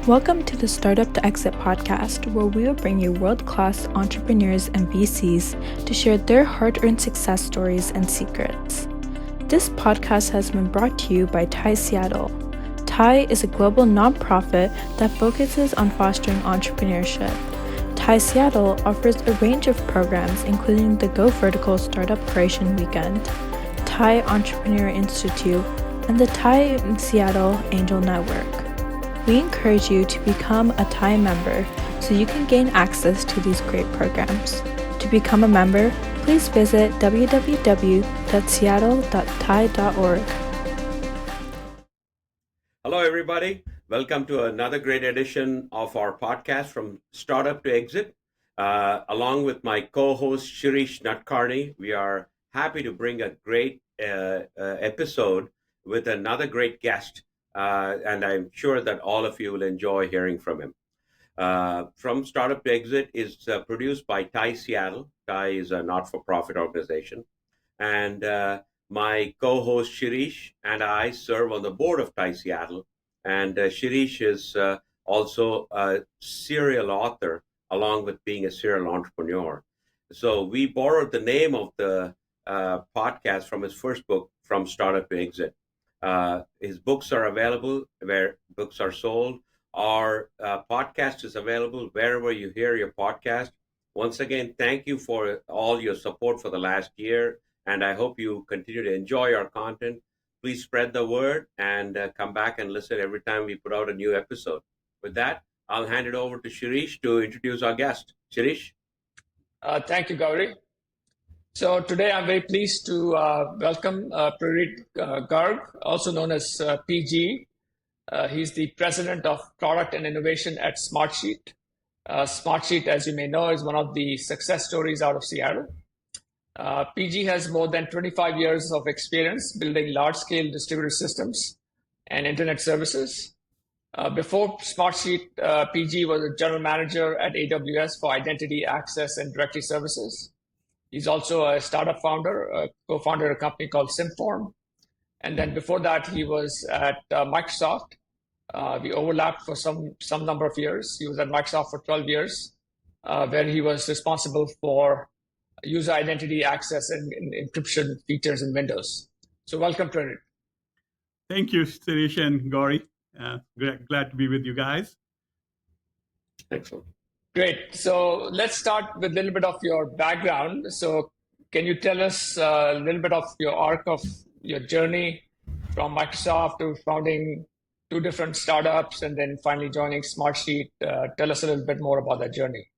Welcome to the Startup to Exit podcast, where we will bring you world-class entrepreneurs and VCs to share their hard-earned success stories and secrets. This podcast has been brought to you by TIE Seattle. TIE is a global nonprofit that focuses on fostering entrepreneurship. TIE Seattle offers a range of programs, including the Go Vertical Startup Creation Weekend, TIE Entrepreneur Institute, and the TIE Seattle Angel Network. We encourage you to become a TIE member so you can gain access to these great programs. To become a member, please visit www.seattle.tie.org. Hello, everybody. Welcome to another great edition of our podcast from Startup to Exit. Along with my co-host, Shirish Natkarni, we are happy to bring a great episode with another great guest. And I'm sure that all of you will enjoy hearing from him. From Startup to Exit is produced by TIE Seattle. TIE is a not-for-profit organization. And my co-host Shirish and I serve on the board of TIE Seattle. And Shirish is also a serial author, along with being a serial entrepreneur. So we borrowed the name of the podcast from his first book, From Startup to Exit. His books are available where books are sold. Our podcast is available wherever you hear your podcast. Once again, thank you for all your support for the last year, and I hope you continue to enjoy our content. Please spread the word and come back and listen every time we put out a new episode. With that, I'll hand it over to Shirish to introduce our guest. Shirish? Thank you, Gauri. So today I'm very pleased to welcome Praerit Garg, also known as PG. He's the president of product and innovation at Smartsheet. Smartsheet, as you may know, is one of the success stories out of Seattle. PG has more than 25 years of experience building large-scale distributed systems and internet services. Before Smartsheet, PG was a general manager at AWS for identity, access, and directory services. He's also a startup founder, co-founder of a company called Simform. And then before that, he was at Microsoft. We overlapped for some number of years. He was at Microsoft for 12 years, where he was responsible for user identity, access, and encryption features in Windows. So welcome, Praerit. Thank you, Shirish and Gauri. Glad to be with you guys. Excellent. Great. So let's start with a little bit of your background. So can you tell us a little bit of your arc of your journey from Microsoft to founding two different startups and then finally joining Smartsheet? Tell us a little bit more about that journey.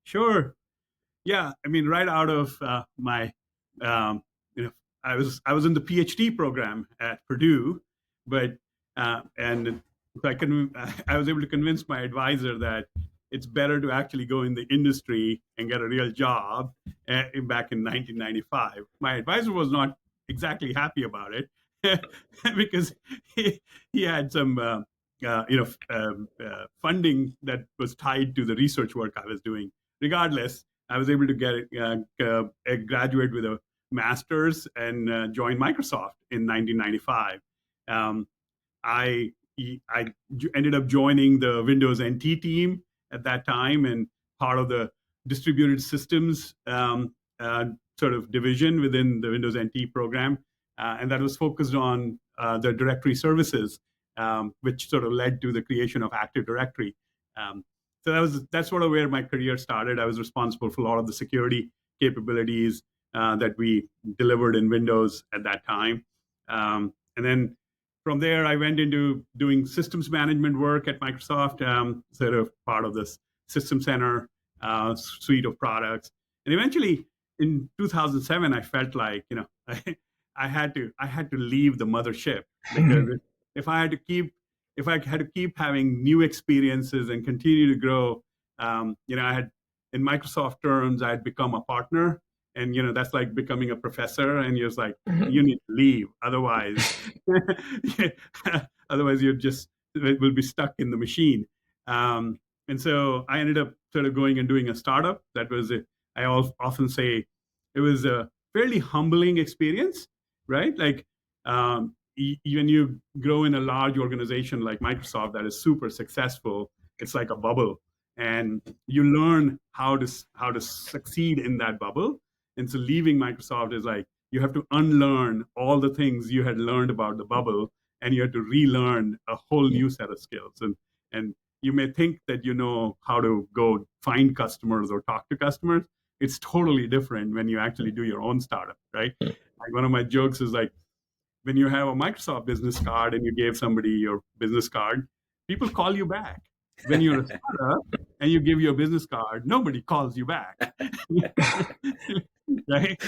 Sure. Yeah. I mean, right out of my, I was in the PhD program at Purdue, but and I was able to convince my advisor that it's better to actually go in the industry and get a real job back in 1995. My advisor was not exactly happy about it because he had some funding that was tied to the research work I was doing. Regardless, I was able to get a graduate with a master's and join Microsoft in 1995. I ended up joining the Windows NT team at that time and part of the distributed systems sort of division within the Windows NT program. And that was focused on the directory services, which sort of led to the creation of Active Directory. So that's sort of where my career started. I was responsible for a lot of the security capabilities that we delivered in Windows at that time. And then from there, I went into doing systems management work at Microsoft, sort of part of this System Center suite of products. And eventually, in 2007, I felt like I had to leave the mothership because if I had to keep having new experiences and continue to grow, I had, in Microsoft terms, I had become a partner. And, that's like becoming a professor and you're just like, you need to leave. Otherwise, you will be stuck in the machine. And so I ended up sort of going and doing a startup. That was, I often say, it was a fairly humbling experience, right? Like, when you grow in a large organization like Microsoft that is super successful, it's like a bubble, and you learn how to succeed in that bubble. And so leaving Microsoft is like you have to unlearn all the things you had learned about the bubble, and you have to relearn a whole new set of skills. And you may think that you know how to go find customers or talk to customers. It's totally different when you actually do your own startup, right? Like one of my jokes is like, when you have a Microsoft business card and you gave somebody your business card, people call you back. When you're a startup and you give your business card, nobody calls you back. Right?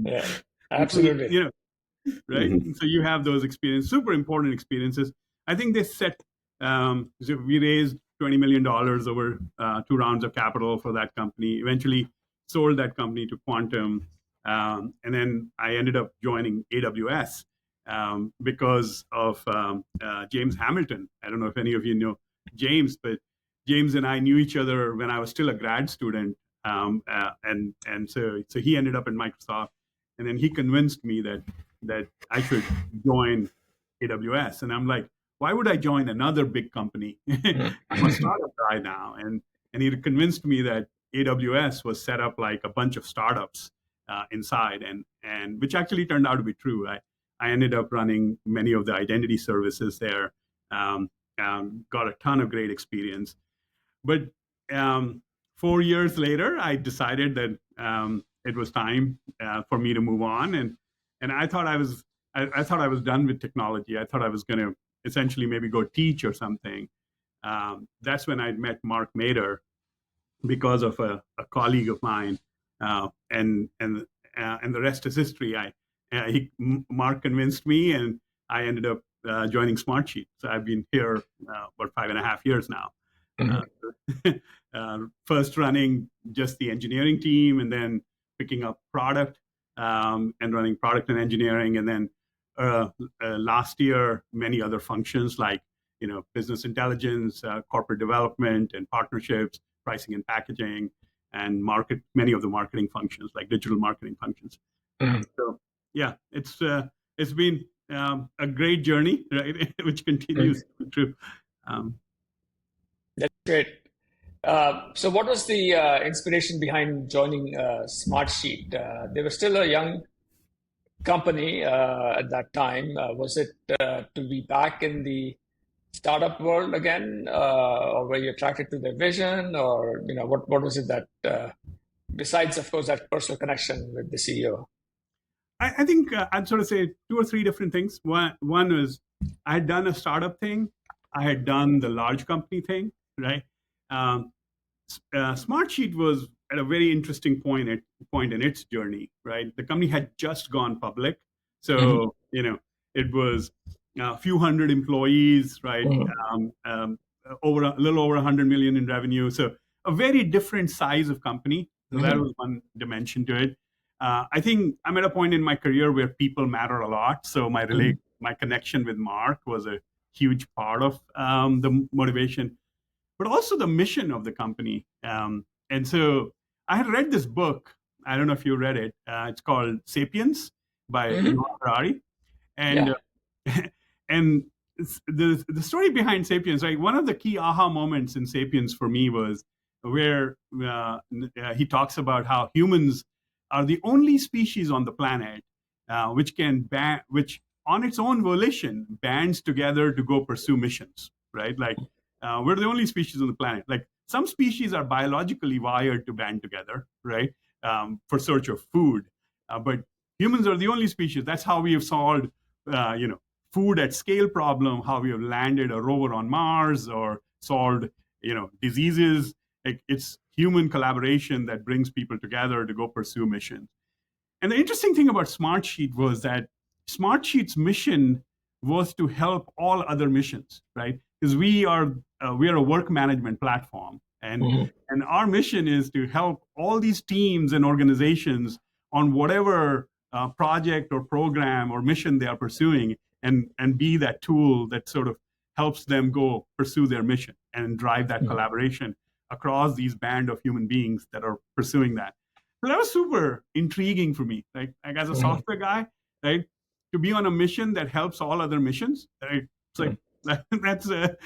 Yeah, absolutely. You know, right? So you have those experiences, super important experiences. I think they set, so we raised $20 million over 2 rounds of capital for that company, eventually sold that company to Quantum. And then I ended up joining AWS because of James Hamilton. I don't know if any of you know James, but James and I knew each other when I was still a grad student. And so he ended up in Microsoft. And then he convinced me that I should join AWS. And I'm like, why would I join another big company? I'm a startup guy now. And he convinced me that AWS was set up like a bunch of startups inside, and which actually turned out to be true. I ended up running many of the identity services there, got a ton of great experience. But 4 years later, I decided that it was time for me to move on, and I thought I was done with technology. I thought I was going to essentially maybe go teach or something. That's when I met Mark Mader because of a colleague of mine, and the rest is history. Mark convinced me, and I ended up joining Smartsheet. So I've been here about 5.5 years now. First running just the engineering team, and then picking up product and running product and engineering, and then last year many other functions like business intelligence, corporate development, and partnerships, pricing and packaging, and many of the marketing functions like digital marketing functions. So yeah, it's been a great journey, right? Which continues to be true. That's great. So what was the inspiration behind joining Smartsheet? They were still a young company at that time. Was it to be back in the startup world again, or were you attracted to their vision, or what was it that besides, of course, that personal connection with the CEO? I think I'd sort of say 2 or 3 different things. One was I had done a startup thing, I had done the large company thing, right? Smartsheet was at a very interesting point in its journey, right? The company had just gone public, so it was a few hundred employees, right? Over a little over 100 million in revenue, so a very different size of company. So that was one dimension to it. I think I'm at a point in my career where people matter a lot. So my connection with Mark was a huge part of the motivation, but also the mission of the company. And so I had read this book. I don't know if you read it. It's called *Sapiens* by Yuval Harari. And and the story behind *Sapiens*, right? One of the key aha moments in *Sapiens* for me was where he talks about how humans are the only species on the planet which on its own volition bands together to go pursue missions, right? Like we're the only species on the planet. Like some species are biologically wired to band together, right, for search of food, but humans are the only species. That's how we have solved, food at scale problem. How we have landed a rover on Mars or solved, diseases. Like it's human collaboration that brings people together to go pursue missions. And the interesting thing about Smartsheet was that Smartsheet's mission was to help all other missions, right? Because we are a work management platform, and our mission is to help all these teams and organizations on whatever project or program or mission they are pursuing, and be that tool that sort of helps them go pursue their mission and drive that collaboration across these band of human beings that are pursuing that. So that was super intriguing for me. Like as a software guy, right? to be on a mission that helps all other missions, right? It's like that's a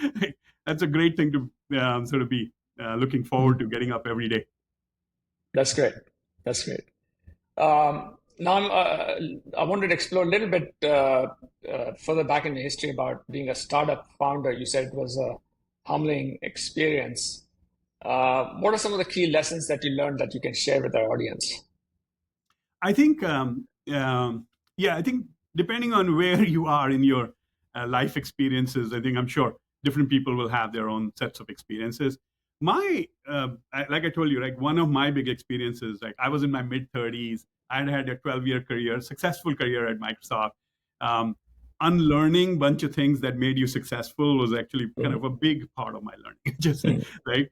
that's a great thing to sort of be looking forward to getting up every day. That's great. That's great. Now, I wanted to explore a little bit further back in the history about being a startup founder. You said it was a humbling experience. What are some of the key lessons that you learned that you can share with our audience? I think, I think depending on where you are in your life experiences, I'm sure different people will have their own sets of experiences. Like I told you, like one of my big experiences, like I was in my mid 30s. I had a 12-year career, successful career at Microsoft. Unlearning a bunch of things that made you successful was actually kind of a big part of my learning. Just right,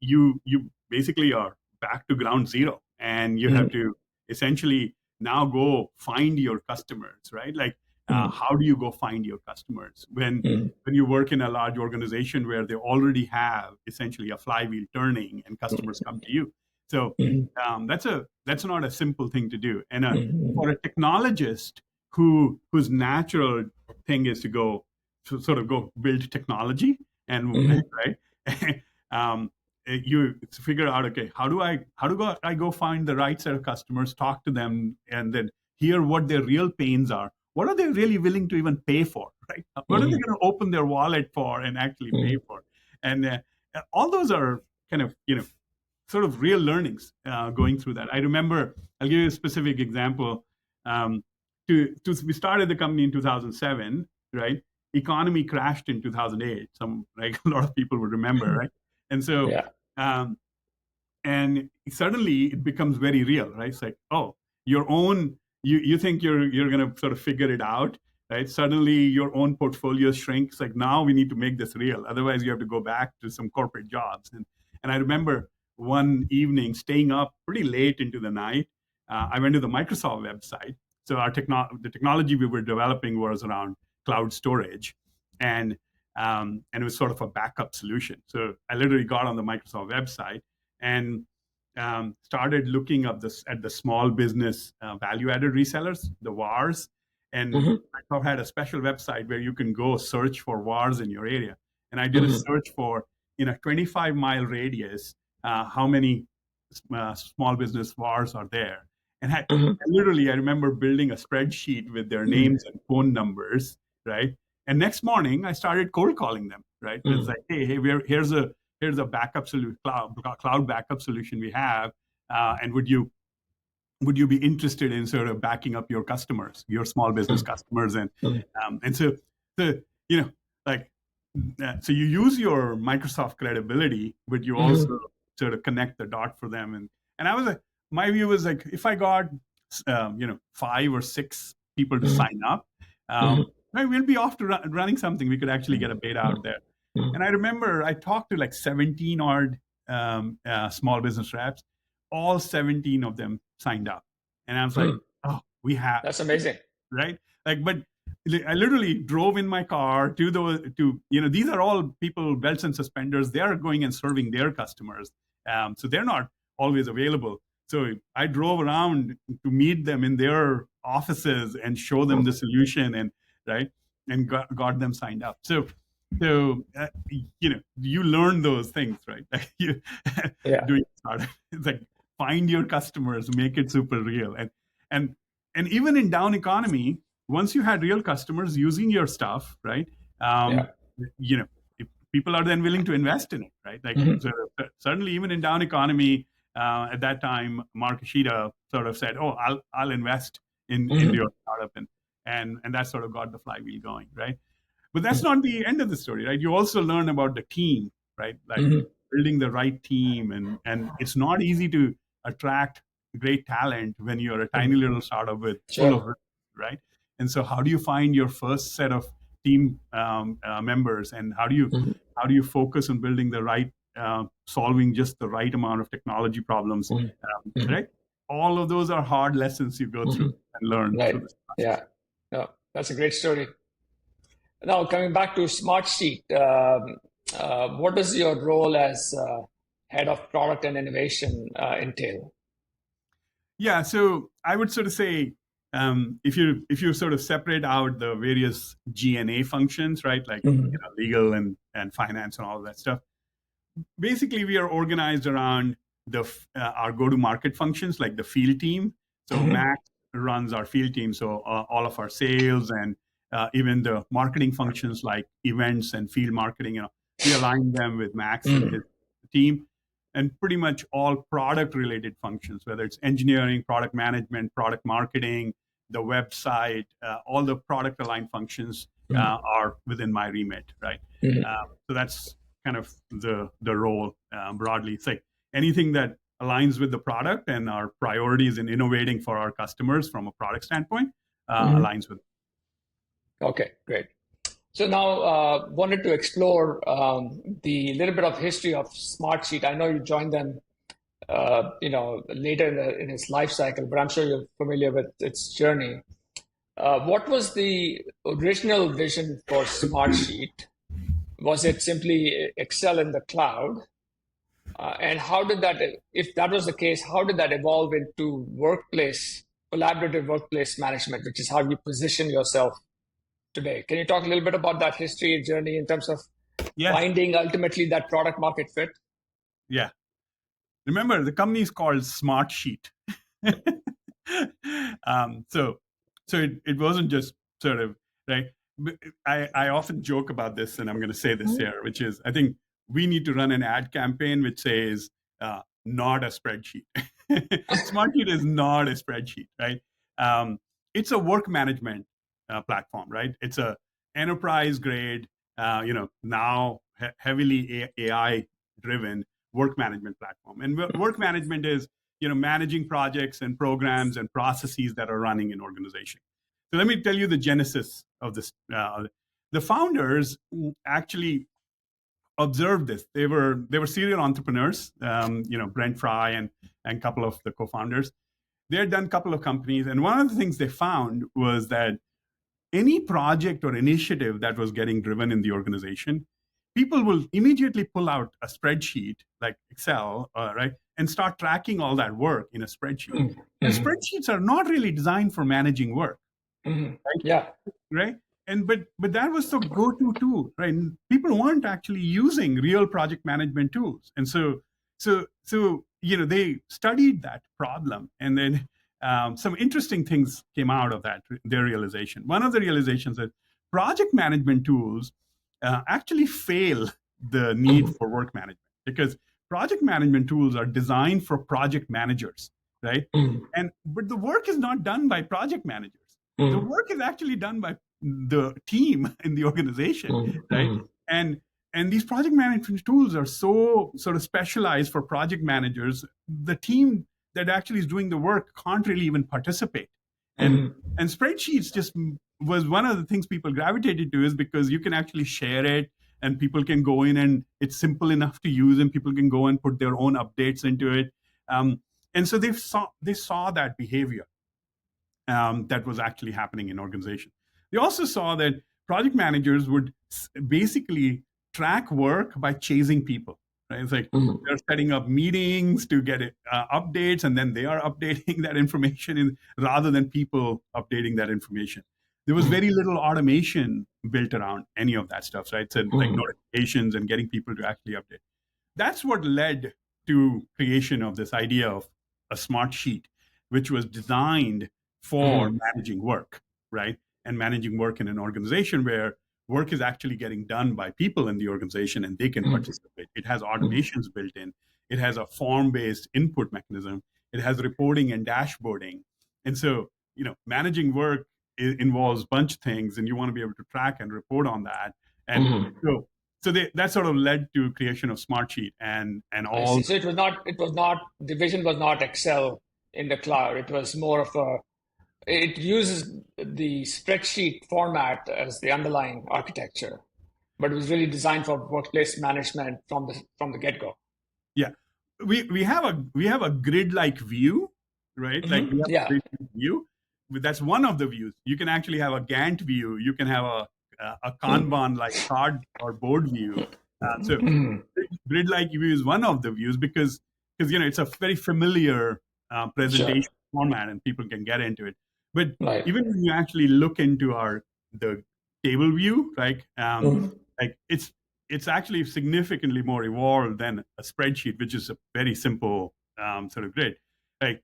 you basically are back to ground zero, and you have to essentially now go find your customers, right? Like, how do you go find your customers when you work in a large organization where they already have essentially a flywheel turning and customers come to you? So that's not a simple thing to do. And for a technologist whose natural thing is to sort of go build technology and right, you figure out, okay, how do I go find the right set of customers, talk to them, and then hear what their real pains are. What are they really willing to even pay for, right? What are they going to open their wallet for and actually pay for? And all those are kind of, sort of real learnings going through that. I remember, I'll give you a specific example. We started the company in 2007, right? Economy crashed in 2008. A lot of people would remember, right? And so, and suddenly it becomes very real, right? It's like, oh, you think you're going to sort of figure it out, right? Suddenly your own portfolio shrinks. Like, now we need to make this real. Otherwise you have to go back to some corporate jobs. And I remember one evening staying up pretty late into the night. I went to the Microsoft website. So the technology we were developing was around cloud storage, and it was sort of a backup solution. So I literally got on the Microsoft website and started looking up at the small business value-added resellers, the VARs. And Microsoft had a special website where you can go search for VARs in your area. And I did a search for, in a 25-mile radius, how many small business VARs are there. And I remember building a spreadsheet with their names and phone numbers, right? And next morning, I started cold calling them, right? It's like, hey, here's a backup solution, cloud backup solution we have, and would you be interested in sort of backing up your customers, your small business customers, and so so you use your Microsoft credibility, but you also sort of connect the dot for them. And my view was like, if I got 5 or 6 people to sign up, we'll be off to running something. We could actually get a beta out there. And I remember I talked to like 17 odd small business reps. All 17 of them signed up. And I was like, oh, that's amazing. Right? Like, but I literally drove in my car these are all people, belts and suspenders. They are going and serving their customers. So they're not always available. So I drove around to meet them in their offices and show them the solution, and got them signed up. So you learn those things, right? Doing startup. It's like, find your customers, make it super real, and even in down economy, once you had real customers using your stuff, right? People are then willing to invest in it, right? Like, so certainly even in down economy, at that time, Mark Ishida sort of said, "Oh, I'll invest in your startup," and that sort of got the flywheel going, right? But that's not the end of the story, right? You also learn about the team, right? Like building the right team, and it's not easy to attract great talent when you're a tiny little startup with full of risks, right? And so, how do you find your first set of team members, and how do you focus on building the right, solving just the right amount of technology problems, right? All of those are hard lessons you go through and learn. Right. Through this process. Yeah. No, that's a great story. Now, coming back to Smartsheet, what does your role as head of product and innovation entail? Yeah, so I would sort of say if you sort of separate out the various G&A functions, right, like Mhm. legal and finance and all of that stuff, basically we are organized around our go-to-market functions, like the field team. So Mhm. Max runs our field team, so all of our sales and even the marketing functions like events and field marketing, we align them with Max and his team. And pretty much all product-related functions, whether it's engineering, product management, product marketing, the website, all the product-aligned functions are within my remit, right? Mhm. So that's kind of the role broadly. It's like anything that aligns with the product and our priorities in innovating for our customers from a product standpoint aligns with. Okay, great. So now wanted to explore the little bit of history of Smartsheet. I know you joined them, later in its life cycle, but I'm sure you're familiar with its journey. What was the original vision for Smartsheet? Was it simply Excel in the cloud? And how did that, if that was the case, how did that evolve into collaborative workplace management, which is how you position yourself today? Can you talk a little bit about that history and journey in terms of Yeah, finding ultimately that product market fit? yeah. Remember, the company is called Smartsheet. So it wasn't just sort of right. I often joke about this, and I'm going to say this here, which is I think we need to run an ad campaign which says not a spreadsheet. Smartsheet is not a spreadsheet, right? It's a work management platform, right? It's a enterprise grade, now heavily AI driven work management platform. And work management is managing projects and programs and processes that are running in organization. So let me tell you the genesis of this. The founders actually observed this. They were serial entrepreneurs. Brent Fry and a couple of the co-founders. They had done a couple of companies, and one of the things they found was that any project or initiative that was getting driven in the organization, people will immediately pull out a spreadsheet like Excel, right, and start tracking all that work in a spreadsheet. Mm-hmm. And spreadsheets are not really designed for managing work, Mm-hmm. right? Yeah. Right. And but that was the go-to tool, right? And people weren't actually using real project management tools, and so they studied that problem, and then some interesting things came out of that. Their realization. One of the realizations that project management tools actually fail the need for work management because project management tools are designed for project managers, right? But the work is not done by project managers. The work is actually done by the team in the organization, right? And these project management tools are so sort of specialized for project managers. The team that actually is doing the work can't really even participate. And spreadsheets just was one of the things people gravitated to, is because you can actually share it and people can go in and it's simple enough to use and people can go and put their own updates into it. And so they saw that behavior that was actually happening in organizations. They also saw that project managers would basically track work by chasing people. Right? It's like they're setting up meetings to get updates, and then they are updating that information rather than people updating that information. There was very little automation built around any of that stuff, right? So like notifications and getting people to actually update. That's what led to creation of this idea of a smart sheet, which was designed for managing work, right? And managing work in an organization where work is actually getting done by people in the organization and they can participate. It has automations built in. It has a form-based input mechanism. It has reporting and dashboarding. And so, managing work involves a bunch of things, and you want to be able to track and report on that. And that sort of led to creation of Smartsheet and I all. see. So the vision was not Excel in the cloud. It was more of it uses the spreadsheet format as the underlying architecture, but it was really designed for workplace management from the get-go. Yeah, we have a grid-like view, right? Like we have a Yeah. grid view. That's one of the views. You can actually have a Gantt view. You can have a Kanban like card or board view. So grid-like view is one of the views because it's a very familiar presentation Sure. format and people can get into it. But Right. even when you actually look into the table view, right? Like it's actually significantly more evolved than a spreadsheet, which is a very simple sort of grid. Like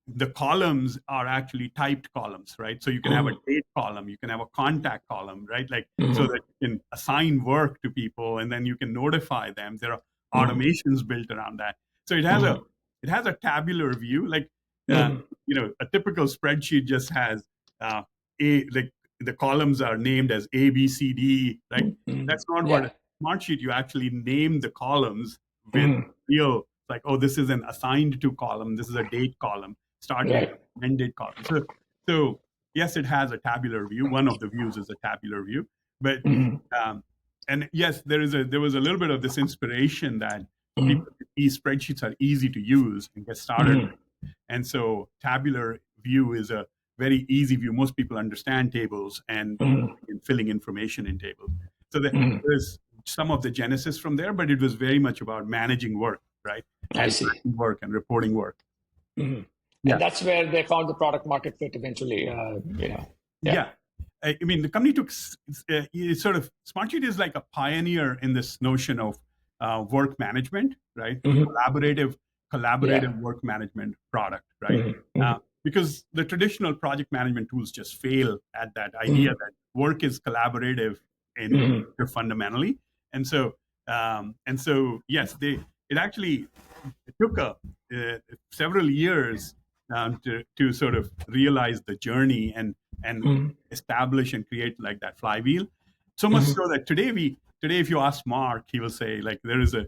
the columns are actually typed columns, right? So you can have a date column, you can have a contact column, right? Like so that you can assign work to people and then you can notify them. There are automations built around that. So it has a tabular view, like a typical spreadsheet just has like the columns are named as A, B, C, D, right? That's not what Yeah. a Smartsheet. You actually name the columns with real, like, oh, this is an assigned to column, this is a date column, start date, Right. end date column. So yes, it has a tabular view. One of the views is a tabular view, but and yes, there was a little bit of this inspiration that these spreadsheets are easy to use and get started with. And so tabular view is a very easy view. Most people understand tables and filling information in tables. So there's some of the genesis from there, but it was very much about managing work, right? I And see. tracking work and reporting work. And that's where they found the product market fit eventually. Yeah. I mean, the company took sort of Smartsheet is like a pioneer in this notion of work management, right? Collaborative work management product, right? Because the traditional project management tools just fail at that idea that work is collaborative in fundamentally, and so yes, it actually took several years to sort of realize the journey and establish and create like that flywheel. So much so that today if you ask Mark, he will say like there is the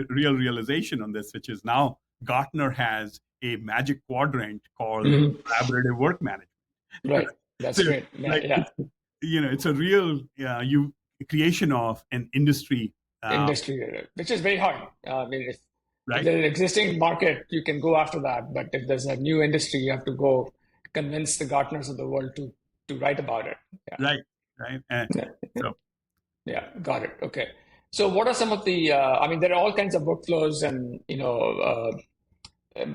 real realization on this, which is now Gartner has a magic quadrant called collaborative work management. Right. That's So, great. like Yeah. it's a real creation of an industry, Industry, which is very hard. I mean, if right? there's an existing market, you can go after that. But if there's a new industry, you have to go convince the Gartners of the world to write about it. Yeah. Right. So Yeah. Got it. Okay. So what are some of the, I mean, there are all kinds of workflows and,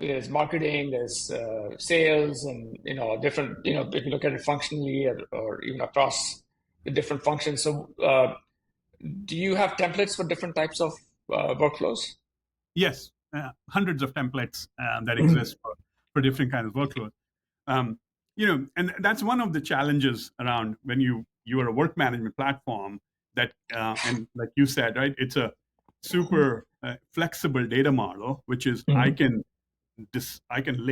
there's marketing, there's sales and, different, if you look at it functionally or even across the different functions. So do you have templates for different types of workflows? yes, hundreds of templates that exist for different kinds of workloads. And that's one of the challenges around when you are a work management platform that, and like you said, right, it's a super flexible data model, which is I can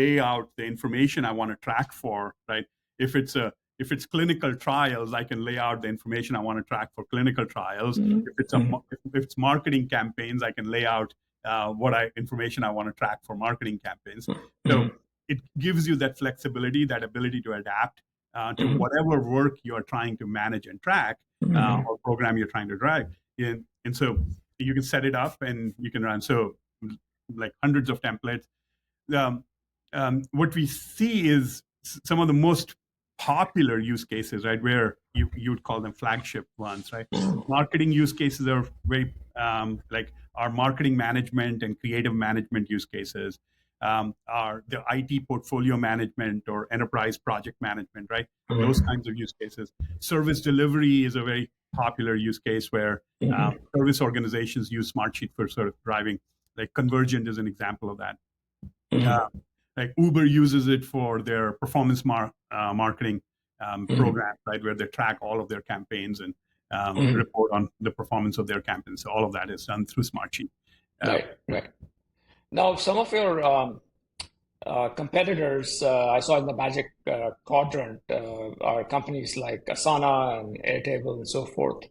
lay out the information I want to track for, right? If it's clinical trials, I can lay out the information I want to track for clinical trials. If it's marketing campaigns, I can lay out information I want to track for marketing campaigns. So it gives you that flexibility, that ability to adapt to whatever work you are trying to manage and track or program you're trying to drive. And so you can set it up and you can run. So like hundreds of templates. What we see is some of the most popular use cases, right, where you would call them flagship ones, right? Marketing use cases are very like our marketing management and creative management use cases are the IT portfolio management or enterprise project management, right? Those kinds of use cases. Service delivery is a very popular use case where service organizations use Smartsheet for sort of driving. Like Convergent is an example of that. Like Uber uses it for their performance marketing program, right, where they track all of their campaigns and report on the performance of their campaigns. So all of that is done through Smartsheet. Right. Now, some of your competitors, I saw in the Magic Quadrant, are companies like Asana and Airtable and so forth.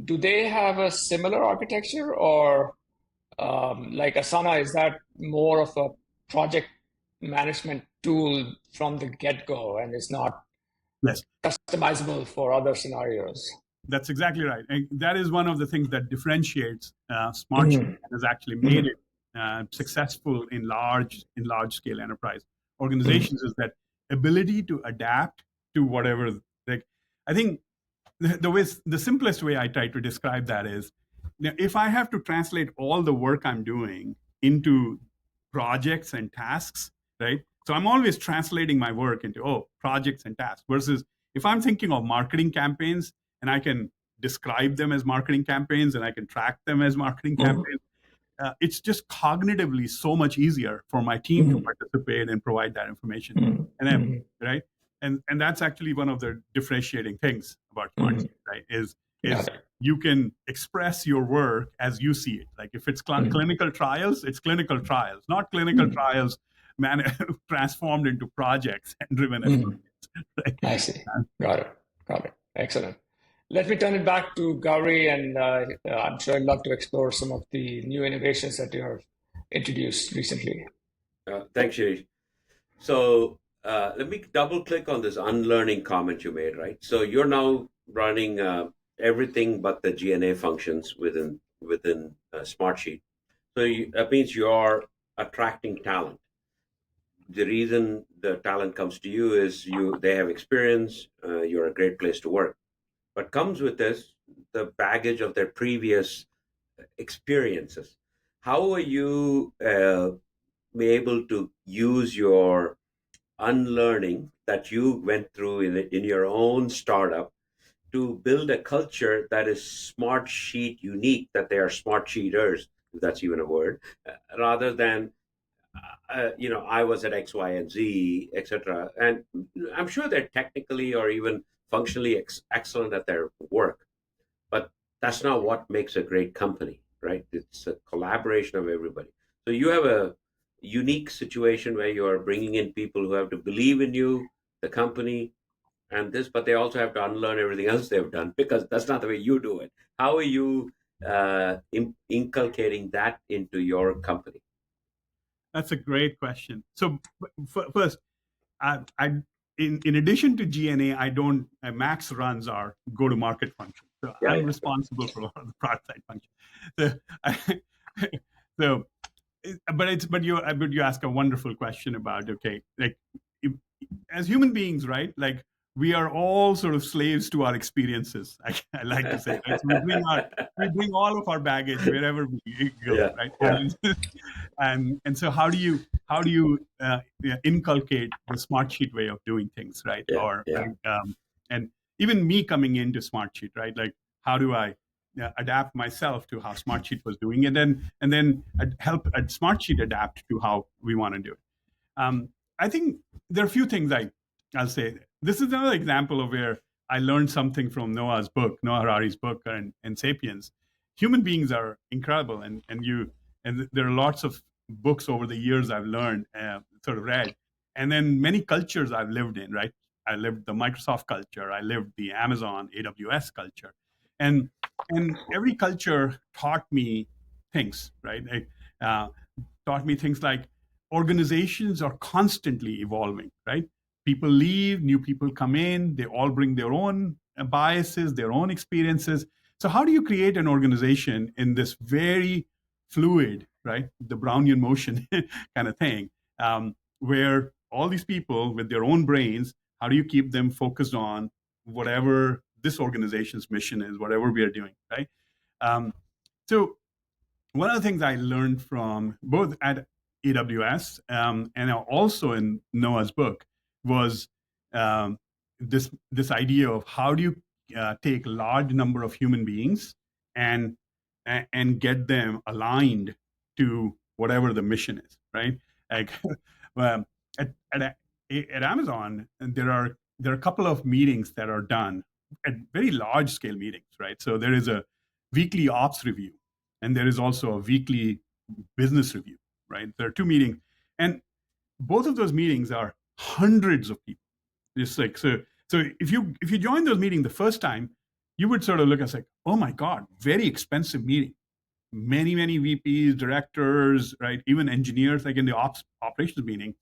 Do they have a similar architecture, or like Asana, is that more of a project management tool from the get-go and is not customizable for other scenarios? That's exactly right. And that is one of the things that differentiates Smartsheet and has actually made it successful in large scale enterprise organizations is that ability to adapt to whatever. Like, I think the simplest way I try to describe that is, if I have to translate all the work I'm doing into projects and tasks, right? So I'm always translating my work into projects and tasks versus if I'm thinking of marketing campaigns and I can describe them as marketing campaigns and I can track them as marketing campaigns, it's just cognitively so much easier for my team to participate and provide that information. And then, right? And that's actually one of the differentiating things about Smartsheet, right? Is you can express your work as you see it. Like if it's clinical trials, it's clinical trials, not clinical trials transformed into projects and driven as projects. Right? I see. Got it. Excellent. Let me turn it back to Gauri, and I'm sure I'd love to explore some of the new innovations that you have introduced recently. Thanks, Shirish. So let me double click on this unlearning comment you made, right? So you're now running everything but the G&A functions within Smartsheet. So that means you're attracting talent. The reason the talent comes to you is they have experience, you're a great place to work. But comes with this the baggage of their previous experiences. How are you able to use your unlearning that you went through in your own startup to build a culture that is Smartsheet unique, that they are Smartsheeters, if that's even a word, rather than I was at X, Y, and Z, etc. And I'm sure they're technically or even functionally excellent at their work, but that's not what makes a great company, right? It's a collaboration of everybody. So you have a unique situation where you are bringing in people who have to believe in you, the company, and this, but they also have to unlearn everything else they've done because that's not the way you do it. How are you inculcating that into your company? That's a great question. So first, in addition to G&A, I don't. Max runs our go-to-market function, so I'm responsible for all the product side function. But you ask a wonderful question about as human beings, right? Like we are all sort of slaves to our experiences. I like to say, right? So we bring all of our baggage wherever we go, right? And so how do you inculcate the Smartsheet way of doing things, right? And even me coming into Smartsheet, right? Like how do I adapt myself to how Smartsheet was doing it, and then help Smartsheet adapt to how we want to do it. I think there are a few things I'll say. This is another example of where I learned something from Noah Harari's book, and Sapiens. Human beings are incredible, and there are lots of books over the years I've learned, sort of read, and then many cultures I've lived in, right? I lived the Microsoft culture, I lived the Amazon, AWS culture, and every culture taught me things, right? Taught me things like organizations are constantly evolving, right? People leave, new people come in, they all bring their own biases, their own experiences. So how do you create an organization in this very fluid, right, the Brownian motion kind of thing, where all these people with their own brains, how do you keep them focused on whatever this organization's mission is, whatever we are doing, right? So one of the things I learned from both at AWS and also in Noah's book was this idea of how do you take a large number of human beings and get them aligned to whatever the mission is, right? Like at Amazon, there are a couple of meetings that are done at very large scale meetings, right? So there is a weekly ops review, and there is also a weekly business review, right? There are two meetings, and both of those meetings are hundreds of people. Just like so if you join those meetings the first time, you would sort of look and say, oh my God, very expensive meeting. Many VPs, directors, right? Even engineers, like in the operations meeting.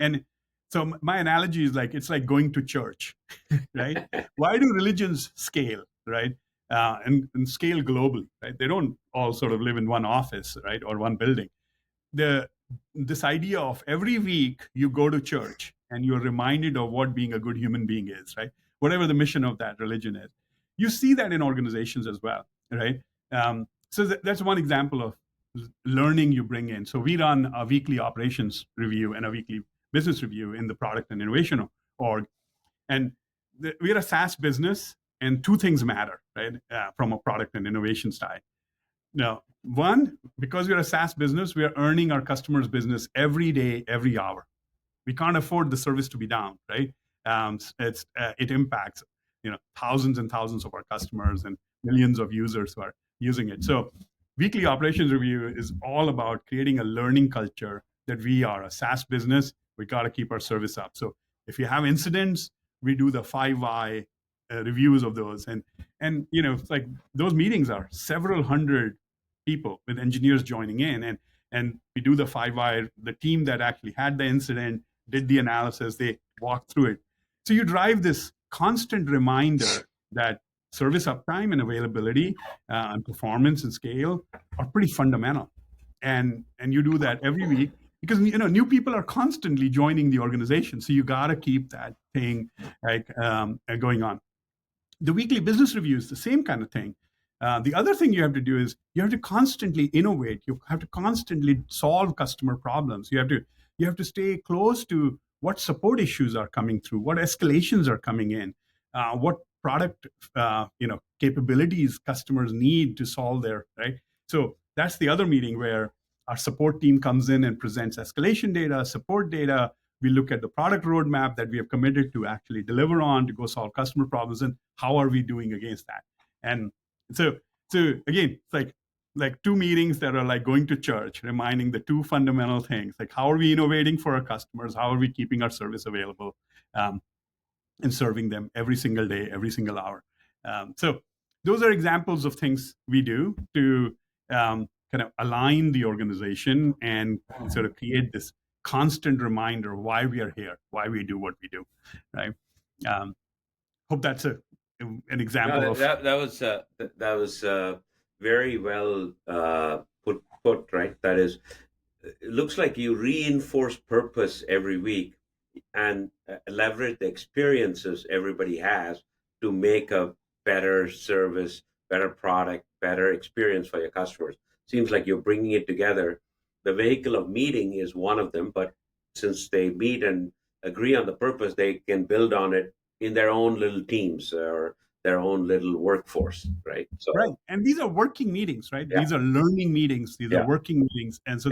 And so my analogy is like, it's like going to church, right? Why do religions scale, right? And scale globally, right? They don't all sort of live in one office, right? Or one building. This idea of every week you go to church and you're reminded of what being a good human being is, right? Whatever the mission of that religion is. You see that in organizations as well, right? So that's one example of learning you bring in. So we run a weekly operations review and a weekly business review in the product and innovation org. And we're a SaaS business, and two things matter, right, from a product and innovation side. Now, one, because we're a SaaS business, we are earning our customers' business every day, every hour. We can't afford the service to be down, right? It impacts thousands and thousands of our customers and millions of users who are using it. So weekly operations review is all about creating a learning culture that we are a SaaS business. We got to keep our service up. So if you have incidents, we do the 5 why reviews of those. And it's like those meetings are several hundred people with engineers joining in. And we do the 5 why. The team that actually had the incident did the analysis, they walked through it. So you drive this constant reminder that service uptime and availability and performance and scale are pretty fundamental. And you do that every week because new people are constantly joining the organization. So you got to keep that thing going on. The weekly business review is the same kind of thing. The other thing you have to do is you have to constantly innovate. You have to constantly solve customer problems. You have to stay close to what support issues are coming through, what escalations are coming in, what product capabilities customers need to solve their, right? So that's the other meeting where our support team comes in and presents escalation data, support data. We look at the product roadmap that we have committed to actually deliver on to go solve customer problems, and how are we doing against that. And so again, it's like two meetings that are like going to church, reminding the two fundamental things, like how are we innovating for our customers, how are we keeping our service available, and serving them every single day, every single hour. So those are examples of things we do to kind of align the organization and sort of create this constant reminder of why we are here, why we do what we do, right? Hope that's an example of that was very well put, right? That is, it looks like you reinforce purpose every week and leverage the experiences everybody has to make a better service, better product, better experience for your customers. Seems like you're bringing it together. The vehicle of meeting is one of them, but since they meet and agree on the purpose, they can build on it in their own little teams or their own little workforce, right? So, right, and these are working meetings, right? Yeah. These are learning meetings. These are working meetings, and so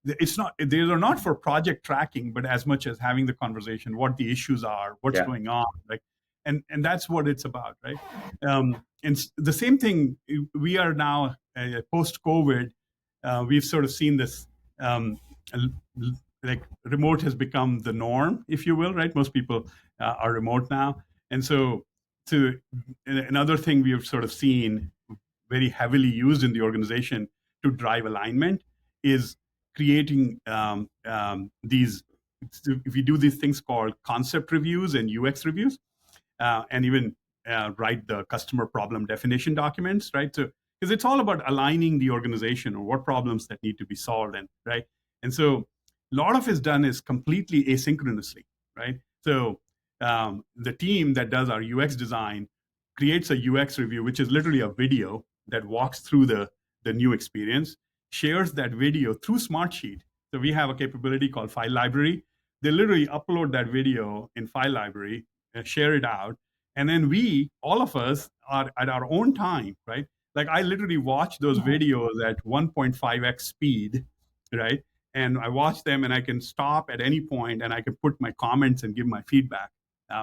it's not, they are not for project tracking, but as much as having the conversation, what the issues are, what's going on, like, and that's what it's about, right? And the same thing, we are now post-COVID, we've sort of seen this, like remote has become the norm, if you will, right? Most people are remote now, and so another thing we have sort of seen very heavily used in the organization to drive alignment is creating these. We do these things called concept reviews and UX reviews, and even write the customer problem definition documents, right? So because it's all about aligning the organization or what problems that need to be solved, and right. And so a lot of is done is completely asynchronously, right? So the team that does our UX design creates a UX review, which is literally a video that walks through the new experience, shares that video through Smartsheet. So we have a capability called File Library. They literally upload that video in File Library, share it out, and then all of us are at our own time, right? Like I literally watch those videos at 1.5x speed, right? And I watch them, and I can stop at any point, and I can put my comments and give my feedback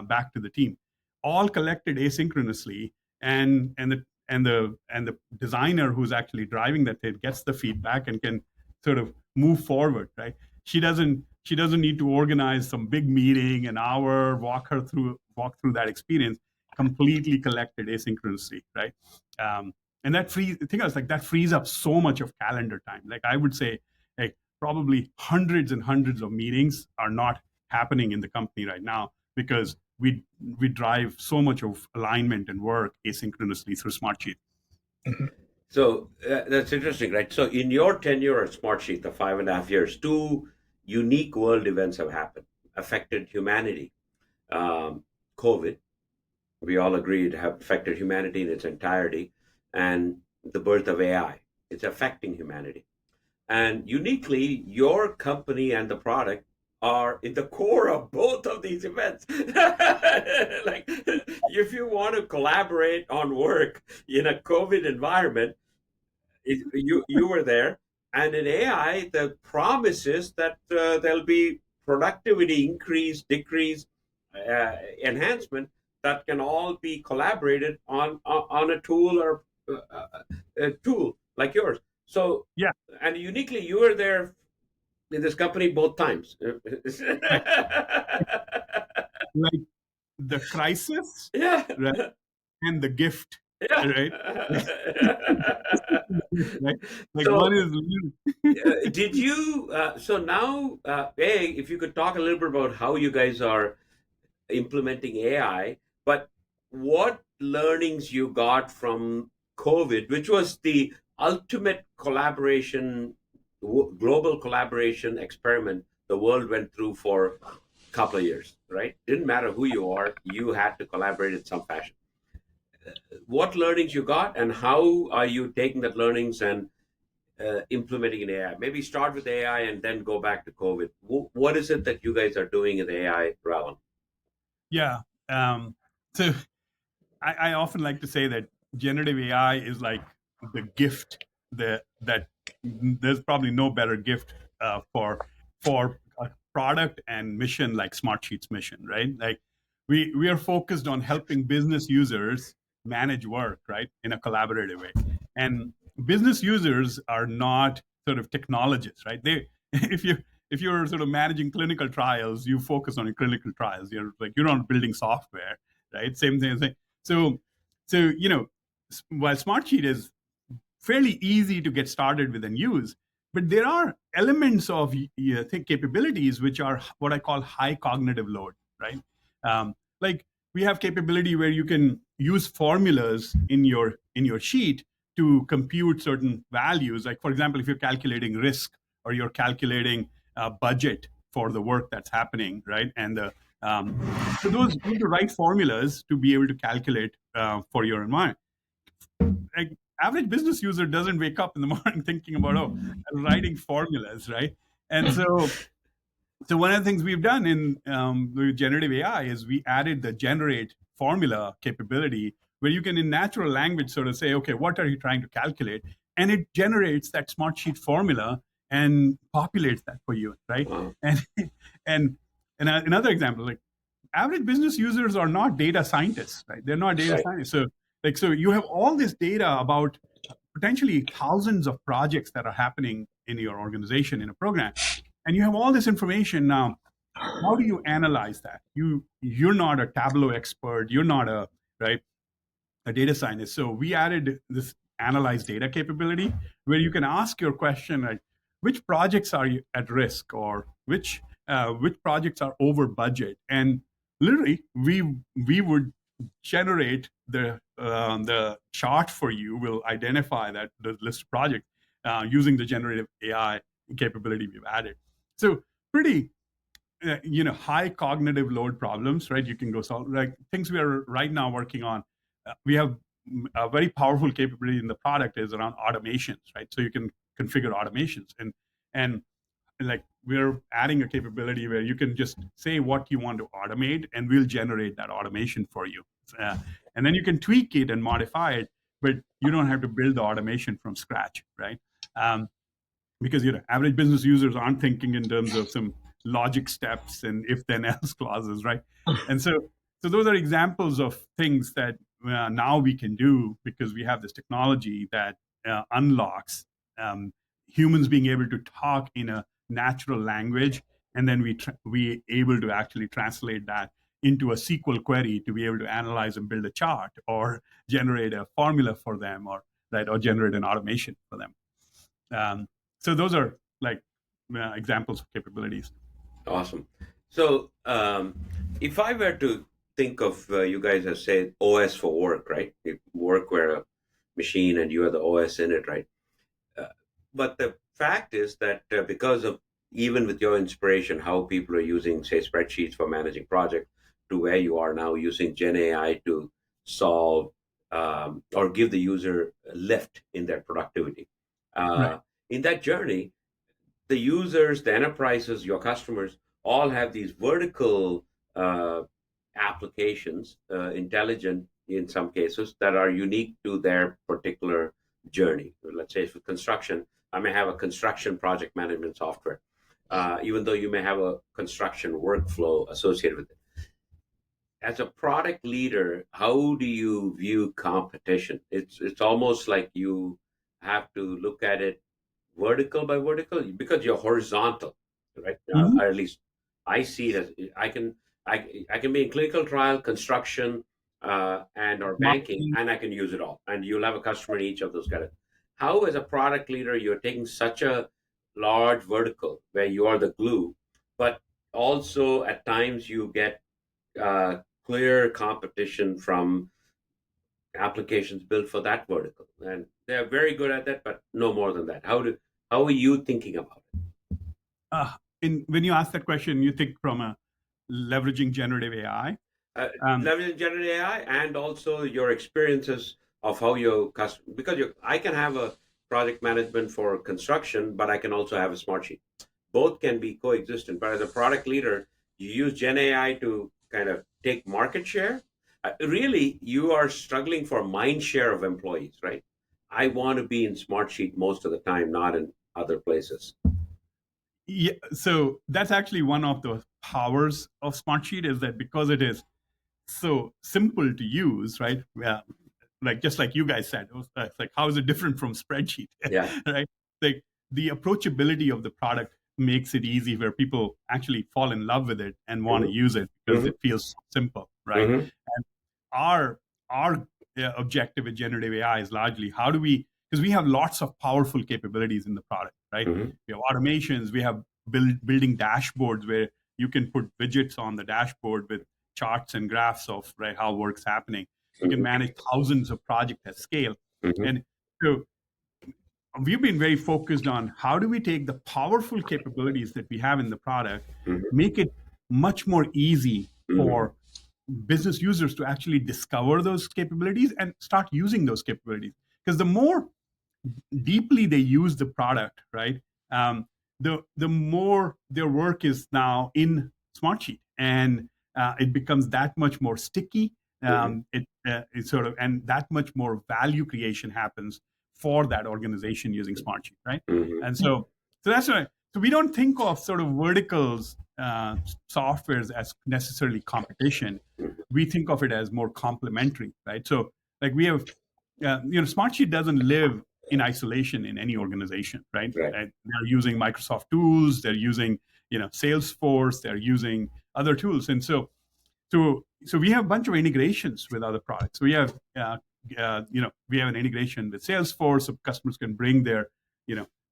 back to the team, all collected asynchronously. And the designer who's actually driving that thing gets the feedback and can sort of move forward, right? She doesn't need to organize some big meeting, an hour, walk through that experience, completely collected asynchronously, right? And that frees up so much of calendar time. Like I would say, like probably hundreds and hundreds of meetings are not happening in the company right now because we drive so much of alignment and work asynchronously through Smartsheet. Mm-hmm. So that's interesting, right? So in your tenure at Smartsheet, the 5.5 years, two unique world events have happened, affected humanity. COVID, we all agreed, have affected humanity in its entirety, and the birth of AI. It's affecting humanity. And uniquely, your company and the product are in the core of both of these events. Like, if you want to collaborate on work in a COVID environment, you were there. And in AI, the promise is that there'll be productivity increase, decrease, enhancement that can all be collaborated on a tool or a tool like yours. So, Yeah, and uniquely, you were there in this company both times. like, like the crisis, Yeah. right, and the gift, Yeah. right? Right? Like one So, is did you? So now, if you could talk a little bit about how you guys are implementing AI, but what learnings you got from COVID, which was the ultimate collaboration, global collaboration experiment the world went through for a couple of years, right? Didn't matter who you are, you had to collaborate in some fashion. What learnings you got, and how are you taking that learnings and implementing in AI? Maybe start with AI and then go back to COVID. What is it that you guys are doing in the AI realm? yeah. So I often like to say that generative AI is like the gift that there's probably no better gift for a product and mission like Smartsheet's mission, right? Like we are focused on helping business users manage work, right, in a collaborative way. And business users are not sort of technologists, right? They if you if you're sort of managing clinical trials, you focus on clinical trials. You're not building software, right? Same thing. So, while Smartsheet is fairly easy to get started with and use, but there are elements of capabilities which are what I call high cognitive load, right? Like we have capability where you can use formulas in your sheet to compute certain values. Like for example, if you're calculating risk or you're calculating budget for the work that's happening, right? And um, so those you need to write formulas to be able to calculate for your environment. Like average business user doesn't wake up in the morning thinking about writing formulas, right? And so one of the things we've done in with generative AI is we added the generate formula capability where you can in natural language sort of say, okay, what are you trying to calculate? And it generates that Smartsheet formula and populates that for you, right? Wow. And and another example, like average business users are not data scientists, right? They're not data Right. scientists. So you have all this data about potentially thousands of projects that are happening in your organization in a program, and you have all this information now. How do you analyze that? You're not a Tableau expert. You're not a data scientist. So we added this analyze data capability where you can ask your question like, which projects are you at risk, or which projects are over budget, and literally we would generate the chart for you. Will identify that the list of projects using the generative AI capability we've added. So pretty high cognitive load problems, right? You can go solve like things we are right now working on. We have a very powerful capability in the product is around automations, right? So you can configure automations, and like we're adding a capability where you can just say what you want to automate and we'll generate that automation for you. And then you can tweak it and modify it, but you don't have to build the automation from scratch, right? Because average business users aren't thinking in terms of some logic steps and if then else clauses, right? And so those are examples of things that now we can do because we have this technology that unlocks humans being able to talk in a natural language, and then we able to actually translate that into a SQL query to be able to analyze and build a chart or generate a formula for them, or generate an automation for them. So those are like examples of capabilities. Awesome. So, if I were to think of you guys as say OS for work, right? You work where a machine and you are the OS in it, right? But the fact is that because of even with your inspiration, how people are using say spreadsheets for managing projects, to where you are now using Gen AI to solve or give the user a lift in their productivity. Right. In that journey, the users, the enterprises, your customers, all have these vertical applications, intelligent in some cases, that are unique to their particular journey. Let's say for construction, I may have a construction project management software, even though you may have a construction workflow associated with it. As a product leader, how do you view competition? It's almost like you have to look at it vertical by vertical because you're horizontal, right? Mm-hmm. Or at least I see it as I can be in clinical trial, construction, and or banking, Marketing. and I can use it all. And you'll have a customer in each of those categories. How, as a product leader, you're taking such a large vertical where you are the glue, but also at times you get uh, clear competition from applications built for that vertical, and they're very good at that, but no more than that. How are you thinking about it? When you ask that question, you think from a leveraging generative AI. Leveraging generative AI and also your experiences of how your customer, because I can have a project management for construction, but I can also have a Smartsheet. Both can be coexistent. But as a product leader, you use Gen AI to kind of take market share. Really, you are struggling for mind share of employees, right? I want to be in Smartsheet most of the time, not in other places. Yeah, so that's actually one of the powers of Smartsheet, is that because it is so simple to use, right? Yeah, like just like you guys said, it's like, how is it different from spreadsheet? Yeah. Right? Like the approachability of the product makes it easy where people actually fall in love with it and want to Mm-hmm. use it because Mm-hmm. it feels simple, right? Mm-hmm. And our objective with generative AI is largely how do we, because we have lots of powerful capabilities in the product, right? Mm-hmm. We have automations, we have building dashboards where you can put widgets on the dashboard with charts and graphs of, right, how work's happening. You can manage thousands of projects at scale. Mm-hmm. And so we've been very focused on how do we take the powerful capabilities that we have in the product, Mm-hmm. make it much more easy Mm-hmm. for business users to actually discover those capabilities and start using those capabilities. Because the more deeply they use the product, right, the more their work is now in Smartsheet, and it becomes that much more sticky. It sort of, and that much more value creation happens for that organization using Smartsheet, right? Mm-hmm. And so that's why. So we don't think of sort of verticals softwares as necessarily competition. We think of it as more complementary, right? So like we have, Smartsheet doesn't live in isolation in any organization, right? Right. They're using Microsoft tools, they're using, Salesforce, they're using other tools, and so we have a bunch of integrations with other products. We have, we have an integration with Salesforce, so customers can bring their,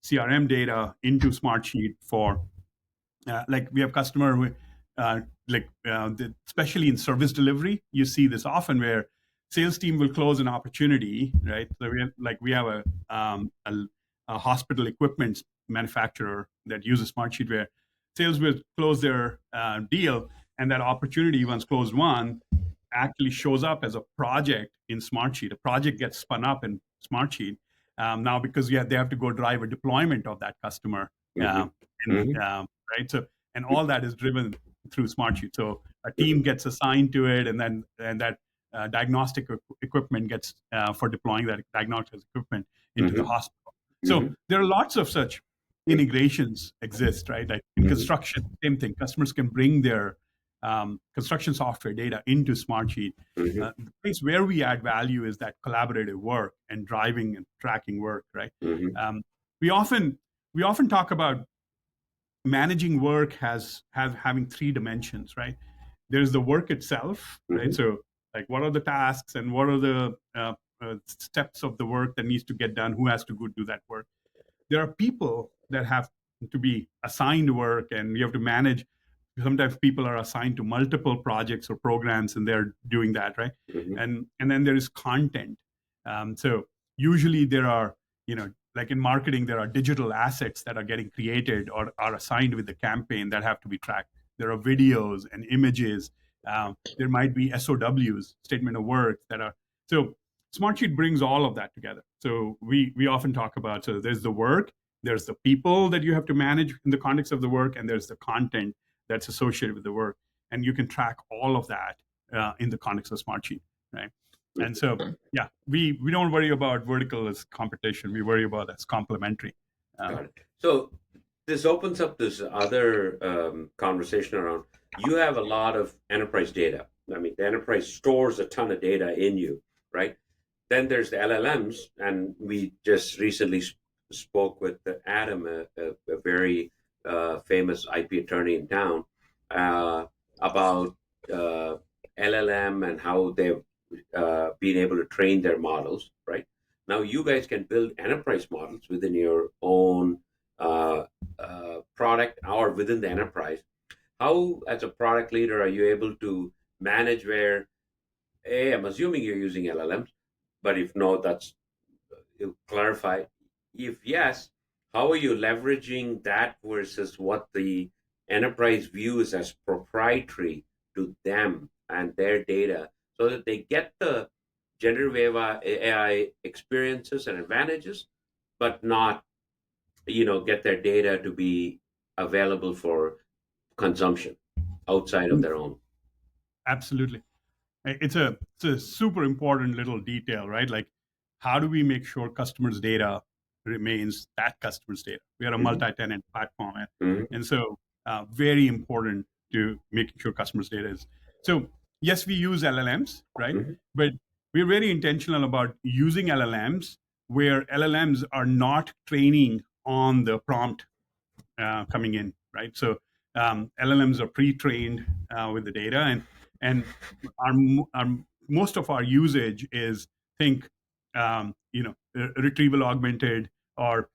CRM data into Smartsheet for, like we have customer who, especially in service delivery, you see this often where sales team will close an opportunity, right? So we have a hospital equipment manufacturer that uses Smartsheet where sales will close their deal, and that opportunity, once closed one, actually shows up as a project in Smartsheet. A project gets spun up in Smartsheet now because they have to go drive a deployment of that customer, right? So, and all that is driven through Smartsheet. So a team gets assigned to it, and that diagnostic equipment gets for deploying that diagnostic equipment into the hospital. So there are lots of such integrations exist, right? Like in construction, same thing. Customers can bring their construction software data into Smartsheet. The place where we add value is that collaborative work and driving and tracking work, right? We often talk about managing work having three dimensions, right? There's the work itself, right? So like, what are the tasks and what are the steps of the work that needs to get done? Who has to go do that work? There are people that have to be assigned work, and you have to manage. Sometimes people are assigned to multiple projects or programs, and they're doing that, right? And then there is content. So usually there are, like in marketing, there are digital assets that are getting created or are assigned with the campaign that have to be tracked. There are videos and images. There might be SOWs, statement of work, that are so. Smartsheet brings all of that together. So we often talk about, so there's the work, there's the people that you have to manage in the context of the work, and there's the content that's associated with the work, and you can track all of that in the context of Smartsheet, right? And so, yeah, we don't worry about vertical as competition. We worry about as complementary. Got it. So this opens up this other conversation around, you have a lot of enterprise data. I mean, the enterprise stores a ton of data in you, right? Then there's the LLMs, and we just recently spoke with Adam, a very famous IP attorney in town, about LLM and how they've been able to train their models, right? Now you guys can build enterprise models within your own product or within the enterprise. How, as a product leader, are you able to manage where, A, I'm assuming you're using LLMs, but if no, that's, you clarify. If yes, how are you leveraging that versus what the enterprise views as proprietary to them and their data, so that they get the generative AI experiences and advantages, but not, get their data to be available for consumption outside of their own. Absolutely. It's a super important little detail, right? Like, how do we make sure customers' data remains that customer's data? We are a multi-tenant platform, and so very important to making sure customers' data is. So yes, we use LLMs, right? But we're very intentional about using LLMs where LLMs are not training on the prompt coming in, right? So LLMs are pre-trained with the data, and our most of our usage is, think, retrieval augmented or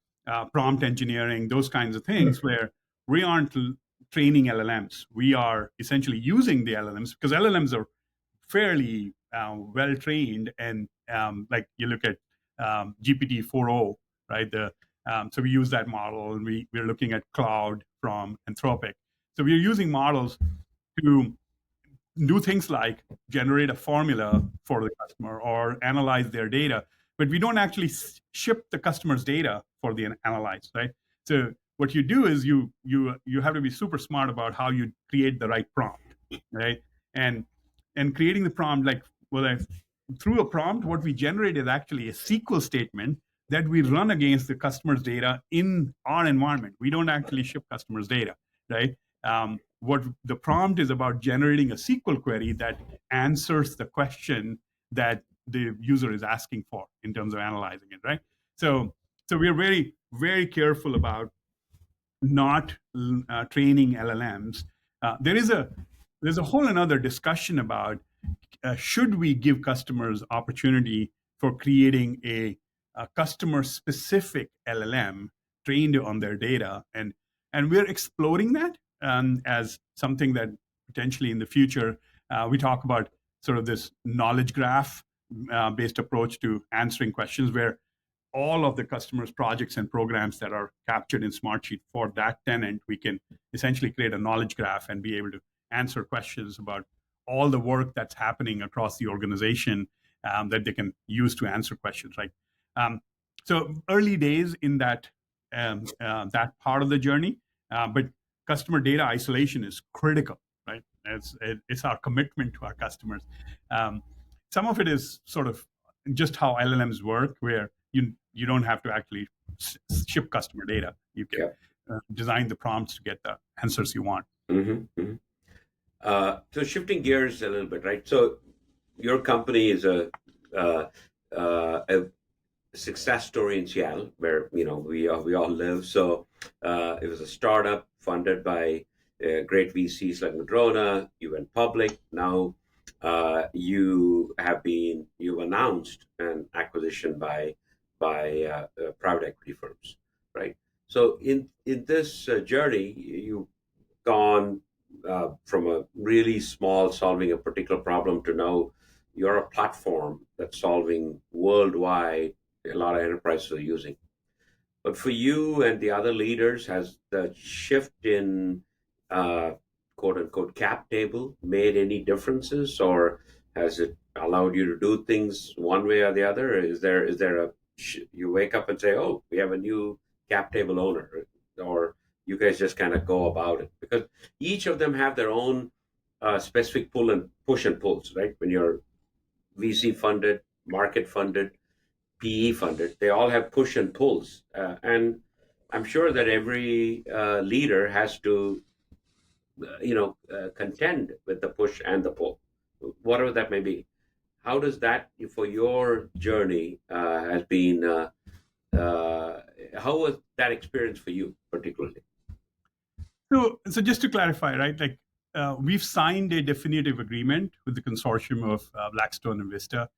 prompt engineering, those kinds of things, where we aren't training LLMs. We are essentially using the LLMs because LLMs are fairly well trained, and like you look at GPT 4.0, right? So we use that model, and we're looking at Cloud from Anthropic. So we're using models to do things like generate a formula for the customer or analyze their data, but we don't actually ship the customer's data for the analyze, right? So what you do is you have to be super smart about how you create the right prompt, right? And creating the prompt, like, through a prompt, what we generate is actually a SQL statement that we run against the customer's data in our environment. We don't actually ship customers' data, right? What the prompt is about, generating a SQL query that answers the question that the user is asking for in terms of analyzing it, right? So we're very, very careful about not training LLMs. There's a whole another discussion about should we give customers opportunity for creating a customer-specific LLM trained on their data, and we're exploring that as something that potentially in the future we talk about, sort of this knowledge graph based approach to answering questions, where all of the customers' projects and programs that are captured in Smartsheet for that tenant, we can essentially create a knowledge graph and be able to answer questions about all the work that's happening across the organization that they can use to answer questions, right? So early days in that part of the journey, but customer data isolation is critical, right? It's our commitment to our customers. Some of it is sort of just how LLMs work, where you don't have to actually ship customer data. You can design the prompts to get the answers you want. So shifting gears a little bit, right? So your company is a success story in Seattle, where we all live. So it was a startup funded by great VCs like Madrona. You went public. Now you've announced an acquisition by private equity firms, right? So in this journey, you've gone from a really small solving a particular problem to now you're a platform that's solving worldwide. A lot of enterprises are using. But for you and the other leaders, has the shift in quote unquote cap table made any differences, or has it allowed you to do things one way or the other? Is there you wake up and say, oh, we have a new cap table owner, or you guys just kind of go about it? Because each of them have their own specific push and pulls, right? When you're VC funded, market funded, PE funded, they all have push and pulls. And I'm sure that every leader has to, contend with the push and the pull, whatever that may be. How does that, for your journey, has been? How was that experience for you, particularly? So just to clarify, right? Like we've signed a definitive agreement with the consortium of Blackstone and Vista.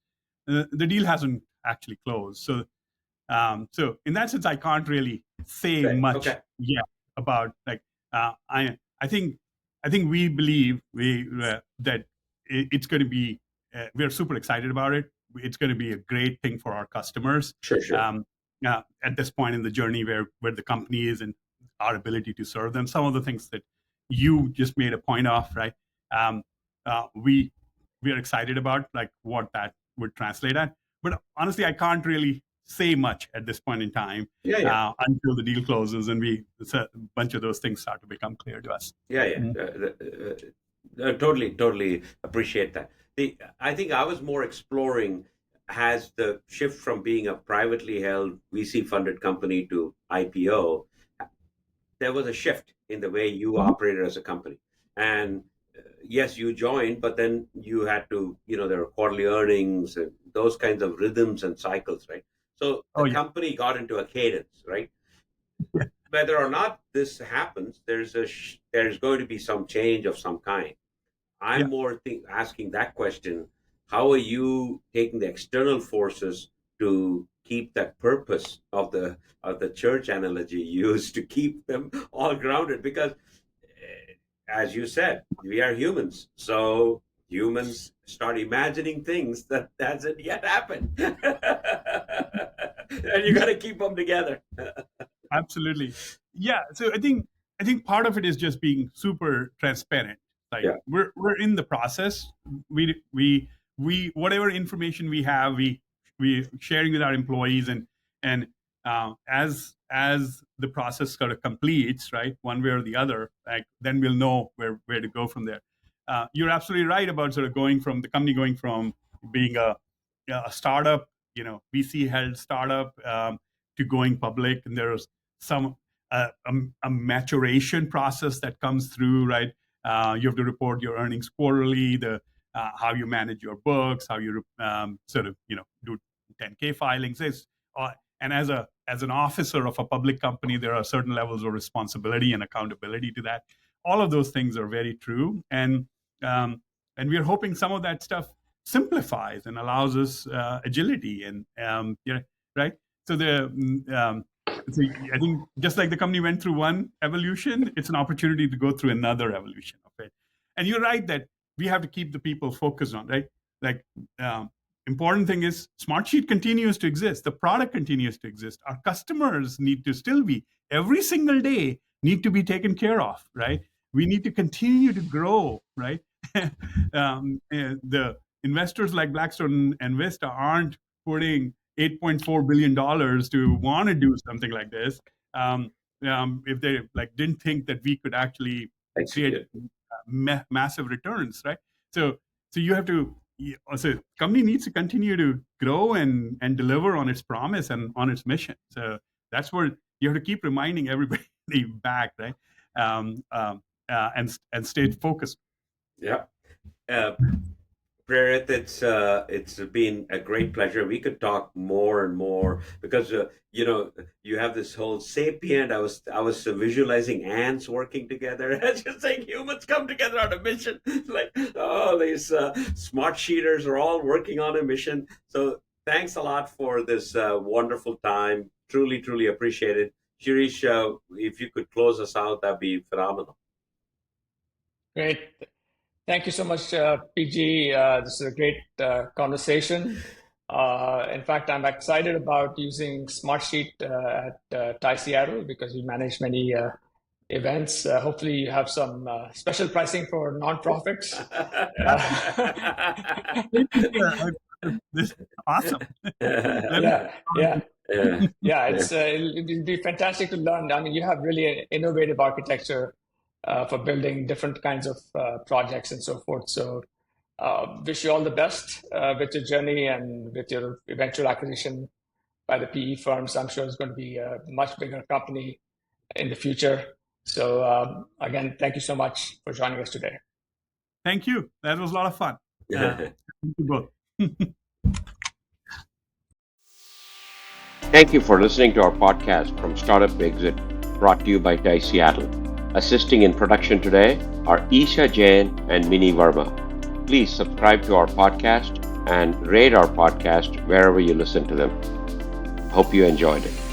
The deal hasn't actually closed. So in that sense, I can't really say much yet about like I think we believe that it's going to be we're super excited about it. It's going to be a great thing for our customers. Sure. At this point in the journey where the company is and our ability to serve them, some of the things that you just made a point of, right? We are excited about like what that would translate at. But honestly, I can't really say much at this point in time until the deal closes and a bunch of those things start to become clear to us. Totally appreciate that. I think I was more exploring, has the shift from being a privately held VC funded company to IPO, there was a shift in the way you operated as a company. And yes, you joined, but then you had to, there were quarterly earnings and those kinds of rhythms and cycles, right? So the company got into a cadence, right? Yeah. Whether or not this happens, there's going to be some change of some kind. I'm more asking that question: how are you taking the external forces to keep that purpose of the church analogy used, to keep them all grounded? Because as you said, we are humans, so humans start imagining things that hasn't yet happened. And you got to keep them together. Absolutely. Yeah. So I think part of it is just being super transparent. Like we're in the process. We whatever information we have, we sharing with our employees, and as the process sort of completes, right, one way or the other, like then we'll know where to go from there. You're absolutely right about sort of the company going from being a startup, VC held startup, to going public, and there's some a maturation process that comes through, right? You have to report your earnings quarterly, how you manage your books, how you sort of do 10K filings. And as an officer of a public company, there are certain levels of responsibility and accountability to that. All of those things are very true, and we're hoping some of that stuff simplifies and allows us agility and right. So so I think just like the company went through one evolution, it's an opportunity to go through another evolution of it. And you're right that we have to keep the people focused on, right? Like important thing is Smartsheet continues to exist. The product continues to exist. Our customers need to still be, every single day, need to be taken care of, right? We need to continue to grow, right? The investors like Blackstone and Vista aren't putting $8.4 billion to want to do something like this. If they didn't think that we could actually create massive returns, right? So you have to. So company needs to continue to grow and deliver on its promise and on its mission. So that's where you have to keep reminding everybody back, right? And stay focused. Yeah. Praerit, it's been a great pleasure. We could talk more and more because you have this whole sapient. I was visualizing ants working together. As you're saying, humans come together on a mission. It's like, oh, these smart sheeters are all working on a mission. So thanks a lot for this wonderful time. Truly appreciate it. Shirish, if you could close us out, that'd be phenomenal. Great. Thank you so much, PG. This is a great conversation. In fact, I'm excited about using Smartsheet at TIE Seattle because we manage many events. Hopefully, you have some special pricing for nonprofits. Awesome. Yeah. Yeah, it'll be fantastic to learn. I mean, you have really an innovative architecture for building different kinds of projects and so forth. So wish you all the best with your journey and with your eventual acquisition by the PE firms. I'm sure it's going to be a much bigger company in the future. So again, thank you so much for joining us today. Thank you. That was a lot of fun. Thank you both. Thank you for listening to our podcast from Startup to Exit, brought to you by TIE Seattle. Assisting in production today are Isha Jain and Mini Verma. Please subscribe to our podcast and rate our podcast wherever you listen to them. Hope you enjoyed it.